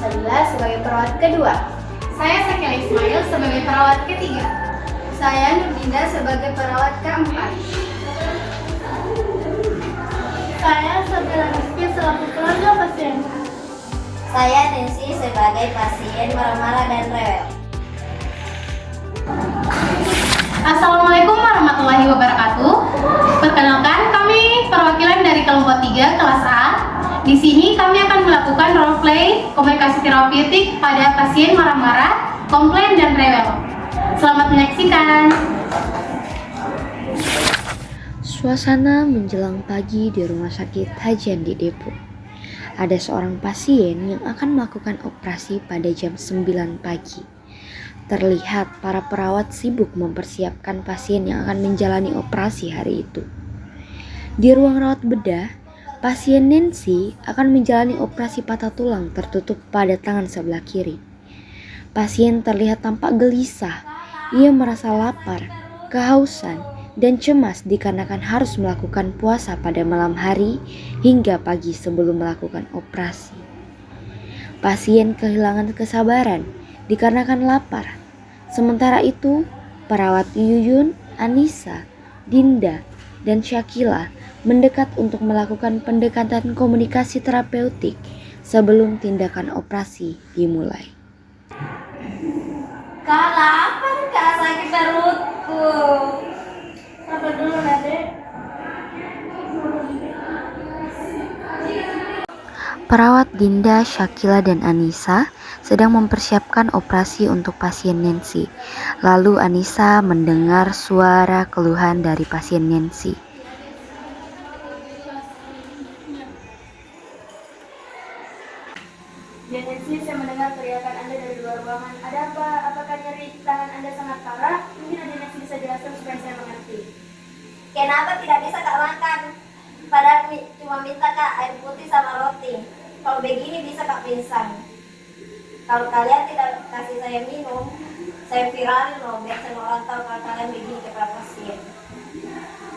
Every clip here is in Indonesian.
Salila sebagai perawat kedua. Saya Sakila Ismail sebagai perawat ketiga. Saya Nurdinda sebagai perawat keempat. Saya Sabila Rizky selaku keluarga pasien. Saya Nancy sebagai pasien marah-marah dan rewel. Assalamualaikum warahmatullahi wabarakatuh. Perkenalkan, kami perwakilan dari kelompok 3 kelas A. Di sini kami akan melakukan role play komunikasi terapeutik pada pasien marah-marah, komplain dan rewel. Selamat menyaksikan. Suasana menjelang pagi di Rumah Sakit Haji Andi Depok. Ada seorang pasien yang akan melakukan operasi pada jam 9 pagi. Terlihat para perawat sibuk mempersiapkan pasien yang akan menjalani operasi hari itu. Di ruang rawat bedah, pasien Nancy akan menjalani operasi patah tulang tertutup pada tangan sebelah kiri. Pasien terlihat tampak gelisah. Ia merasa lapar, kehausan, dan cemas dikarenakan harus melakukan puasa pada malam hari hingga pagi sebelum melakukan operasi. Pasien kehilangan kesabaran dikarenakan lapar. Sementara itu, perawat Yuyun, Anissa, Dinda, dan Syakila mendekat untuk melakukan pendekatan komunikasi terapeutik sebelum tindakan operasi dimulai. Kak lapar, Kak sakit perutku. Sabar dulu, Dek. Perawat Dinda, Syakila, dan Anissa sedang mempersiapkan operasi untuk pasien Nancy. Lalu Anissa mendengar suara keluhan dari pasien Nancy. Nancy, saya mendengar teriakan Anda dari luar ruangan. Ada apa? Apakah nyeri tangan Anda sangat parah? Mungkin Anda Nancy bisa jelaskan supaya saya mengerti. Kenapa tidak bisa Kak makan? Padahal cuma minta Kak air putih sama roti. Kalau begini bisa Kak pingsan. Kalau kalian tidak kasih saya minum, saya viralin loh biar semua orang tahu kalau kalian begini kepada pasien.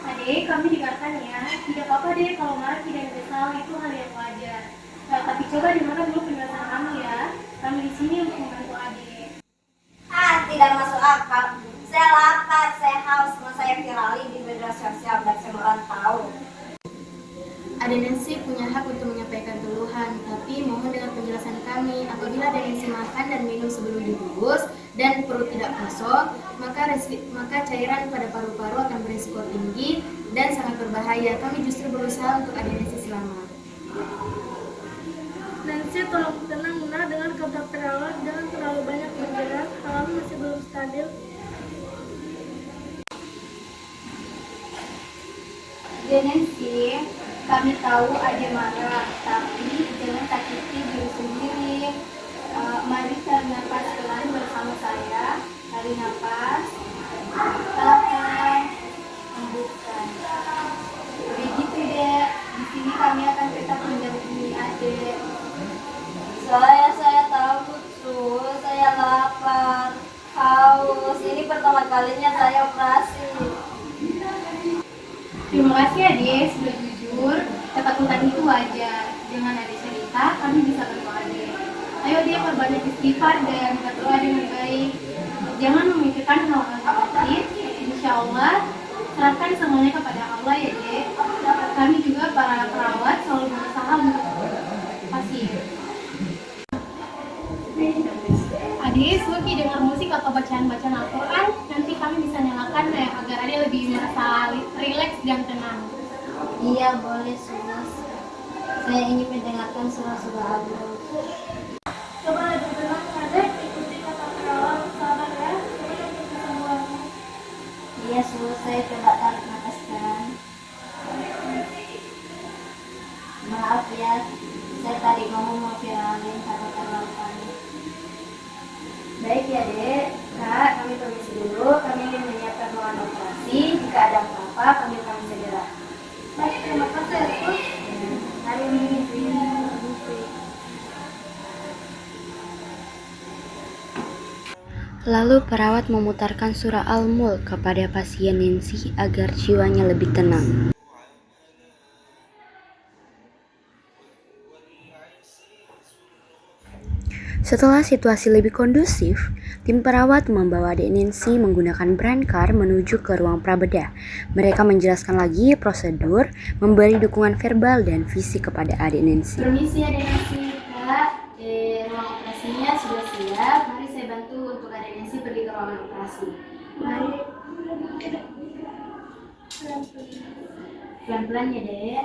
Adik, kami dengarkan ya. Tidak apa-apa deh kalau marah tidak ada salah, itu hal yang wajar. Tapi coba dengarkan dulu penjelasan kamu ya. Kami di sini untuk membantu adik. Tidak masuk akal. Saya lapar, saya haus, mau saya viralin di media sosial biar semua orang tahu. Adik Nancy punya hak untuk menyampaikan keluhan, tapi mohon dengar penjelasan kami. Apabila Adik Nancy makan dan minum sebelum dibungkus dan perut tidak kosong, maka cairan pada paru-paru akan berisiko tinggi dan sangat berbahaya. Kami justru berusaha untuk Adik Nancy selamat. Nancy, tolong tenang, dengan kata perawat, jangan terlalu banyak bergerak, kamu masih belum stabil. Nancy, kami tahu ada marah, tapi jangan sakiti diri sendiri. Mari tarik nafas pelan bersama saya. Tarik nafas, tahan, hembuskan. Begitu dek. Di sini kami akan tetap mendampingi adik. Saya takut, saya lapar, haus. Ini pertama kalinya saya operasi. Terima kasih adik, sudah jujur. Ketakutan itu wajar. Dengan adik cerita, kami bisa bantu adik. Ayo dia perbanyak istighfar dan berdoa dengan baik. Jangan memikirkan hal-hal negatif. Insya Allah, serahkan semuanya kepada Allah ya dek. Kami juga para perawat selalu berusaha untuk pasien. Adik, suki dengar musik atau bacaan-bacaan Al-Quran, nanti kami bisa nyalakan agar adik lebih merasa rileks dan tenang. Iya boleh sus. Saya ingin mendengarkan surah-surah Allah. Coba lebih tenang adik, ikuti kata perawat, sabar ya, semoga kesembuhan. Iya sus, saya coba tarik nafas kan. Maaf ya, saya tadi mau viralin kata-kata kami. Baik ya dek. Kak, kami permisi dulu. Kami ingin menyiapkan ruangan operasi. Jika ada apa-apa, kami akan segera. Baik, terima kasih ya sus. Hari ini. Lalu perawat memutarkan surah Al-Mulk kepada pasien Nancy agar jiwanya lebih tenang. Setelah situasi lebih kondusif, tim perawat membawa adik Nancy menggunakan brand car menuju ke ruang prabedah. Mereka menjelaskan lagi prosedur, memberi dukungan verbal dan fisik kepada adik Nancy. Permisi adik Nancy, Kak. Ruang operasinya sudah siap. Mari saya bantu untuk adik Nancy pergi ke ruangan operasi. Mari. Pelan-pelan ya, Dek.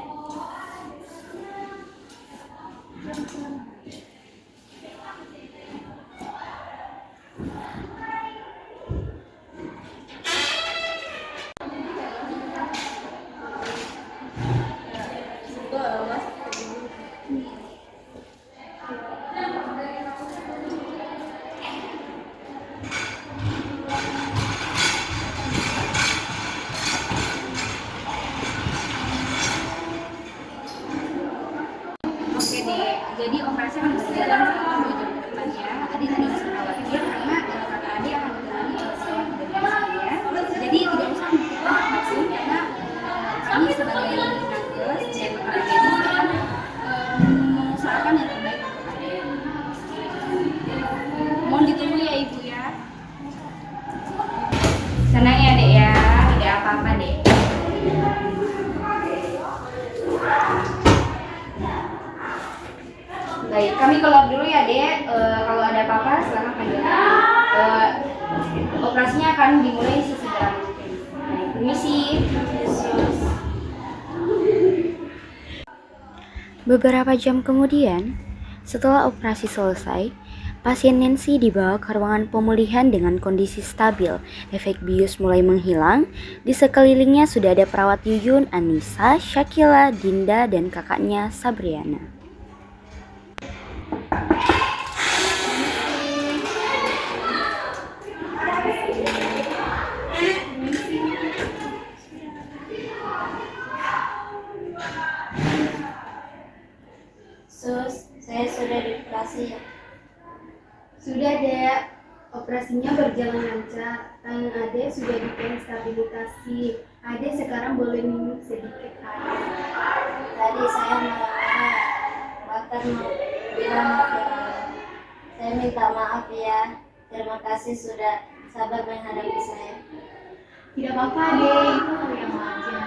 Oke deh, jadi operasi akan berjalan selama 2 jam ke depannya. Adik tadi bisa khawatir karena kakak adik akan menjalani sholat dengan saya. Jadi tidak usah memikirkan langsung karena kami sebagai nakes dan para medis akan mengusahakan yang terbaik untuk adik. Mohon ditunggu ya ibu ya. Senang ya dek ya, tidak apa-apa dek. Baik, kami keluar dulu ya dek. Kalau ada apa-apa silahkan panggilkan. Operasinya akan dimulai sesegera mungkin. Baik, permisi. Beberapa jam kemudian, setelah operasi selesai, pasien Nancy dibawa ke ruangan pemulihan dengan kondisi stabil. Efek bius mulai menghilang. Di sekelilingnya sudah ada perawat Yuyun, Anissa, Shakila, Dinda, dan kakaknya Sabriana. Sus, saya sudah dioperasi. Sudah, Dek. Operasinya berjalan lancar. Tangan Ade sudah stabilisasi. Ade sekarang boleh minum sedikit air. Tadi saya marah-marah, bahkan mau bilang maaf ya. Saya minta maaf ya. Terima kasih sudah sabar menghadapi saya. Tidak apa-apa, Ade. Itu hal yang wajar.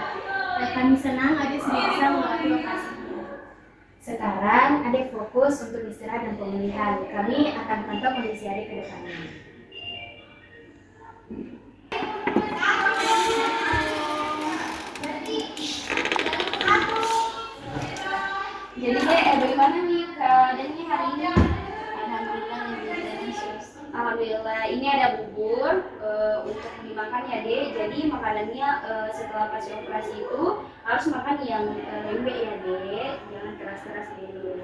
Dan kami senang Ade sudah bisa melewati operasi. Sekarang Ade fokus untuk istirahat dan pemulihan. Kami akan pantau kondisi Ade ke depannya. Jadi dek, bagaimana nih keadaannya hari ini? Alhamdulillah lebih dari sus. Alhamdulillah, ini ada bubur untuk dimakan ya dek. Jadi makanannya setelah pasien operasi itu harus makan yang lembek ya dek, jangan keras-keras dulu.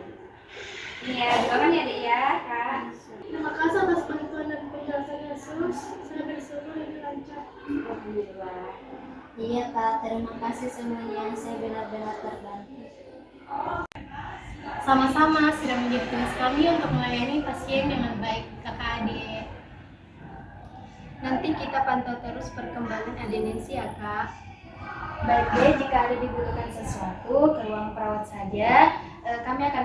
Ini ya, dimakan ya dek ya kak. Terima kasih atas bantuan dan penjelasannya sus. Saya bersyukur ini lancar. Alhamdulillah. Iya kak, terima kasih semuanya. Saya benar-benar terbantu. Sama-sama sudah menjadi tugas kami untuk melayani pasien dengan baik, kakak adik. Nanti kita pantau terus perkembangan Ade Nancy ya, Kak. Baik deh, jika ada dibutuhkan sesuatu ke ruang perawat saja, kami akan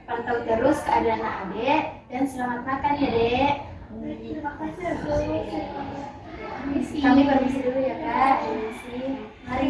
pantau terus keadaan Ade. Dan selamat makan ya, Dek. Terima kasih ya sus. Permisi. Kami permisi dulu ya, Kak. Permisi. Mari.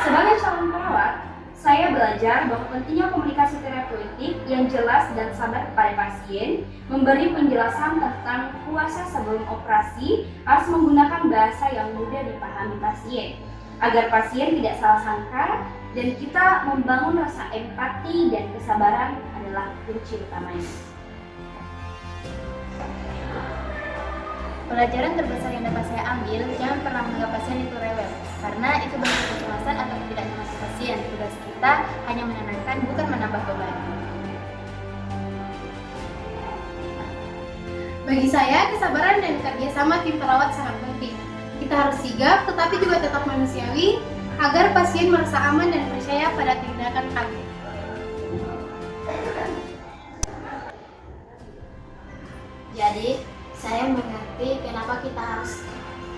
Sebagai calon perawat, saya belajar bahwa pentingnya komunikasi terapeutik yang jelas dan sabar kepada pasien, memberi penjelasan tentang puasa sebelum operasi, harus menggunakan bahasa yang mudah dipahami pasien, agar pasien tidak salah sangka, dan kita membangun rasa empati dan kesabaran adalah kunci utamanya. Pelajaran terbesar yang dapat saya ambil, jangan pernah menganggap pasien itu rewel, karena itu bentuk kecemasan atau ketidaknyamanan pasien. Tugas kita hanya menenangkan, bukan menambah beban. Bagi saya, kesabaran dan kerjasama tim perawat sangat penting. Kita harus sigap, tetapi juga tetap manusiawi, agar pasien merasa aman dan percaya pada tindakan kami. Jadi, saya mengerti kenapa kita harus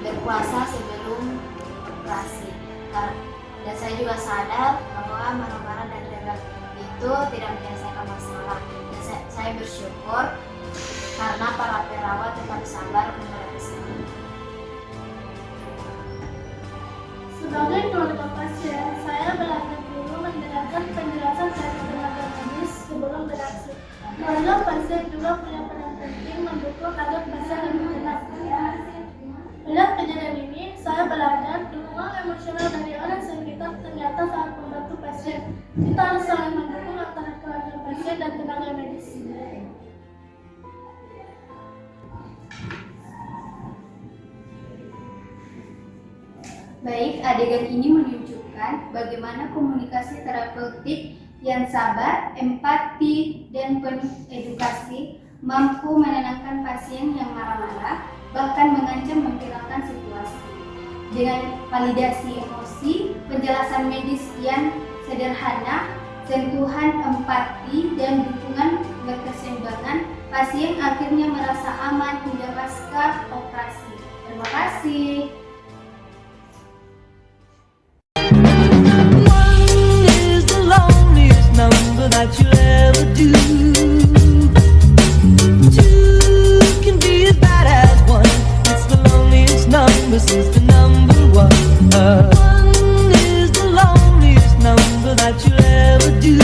berpuasa sebelum operasi. Dan saya juga sadar bahwa marah-marah dan rebel itu tidak menyelesaikan masalah. Dan saya bersyukur karena para perawat tetap sabar menghadapi saya. Sebagai keluarga pasien, saya belajar dulu mendengarkan penjelasan dari tenaga medis sebelum beraksi. Keluarga pasien juga punya peran penting mendukung agar pasien lebih tenang. Melihat kejadian ini, saya belajar dukungan emosional dari orang sekitar ternyata sangat membantu pasien. Kita harus saling mendukung antara keluarga pasien dan tenaga medis. Baik, adegan ini menunjukkan bagaimana komunikasi terapeutik yang sabar, empati, dan penuh edukasi mampu menenangkan pasien yang marah-marah, bahkan mengancam memviralkan situasi. Dengan validasi emosi, penjelasan medis yang sederhana, sentuhan empati, dan dukungan berkeseimbangan, pasien akhirnya merasa aman hingga pasca operasi. Terima kasih. Number that you'll ever do. Two can be as bad as one. It's the loneliest number since the number one. One is the loneliest number that you'll ever do.